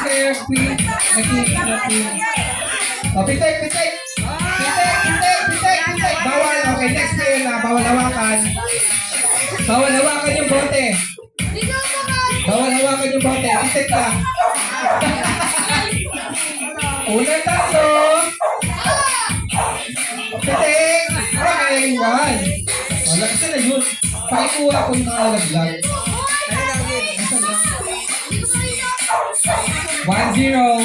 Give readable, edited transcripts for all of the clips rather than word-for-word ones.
player, queen. O, pitek. Bawal. Okay, next player na. Bawal hawakan. Bawal hawakan yung bote. Bawal hawakan yung bote. Pitek lang. Unang tatlo. Pitek. Okay, one. Wala kasi na yun. Pakikuha ko yung mga laglag. 1-0.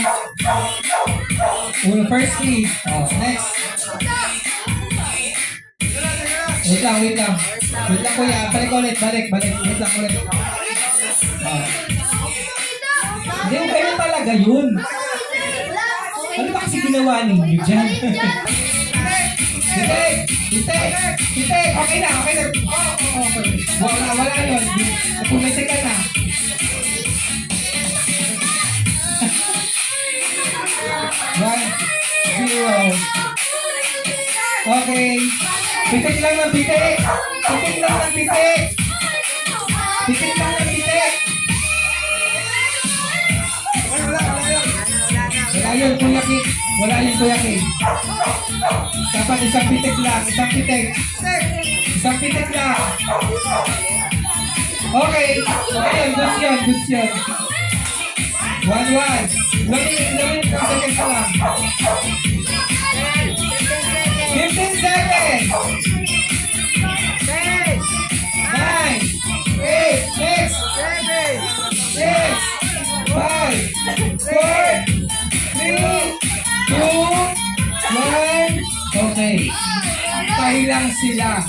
First lead. Oh, next. Wait lang. Wait lang kuya. Balik ulit. Wait lang ulit. Oh. Hindi, kayo talaga yun. Ano ba kasi ginawa ninyo dyan? Pitek. Okay na. Okay. Wala yun. Pumisi ka na. 1-0. Okay. Pitik lang ng pitik. Wala yun, Kuya King. Dapat isang pitik lang. Isang pitik lang. Okay. Goods yun. 1-1. Ilang seconds ka lang. 15 seconds. 9, 8, 6, 5, 4, 3, 2, 1. Okay. Tayo lang sila.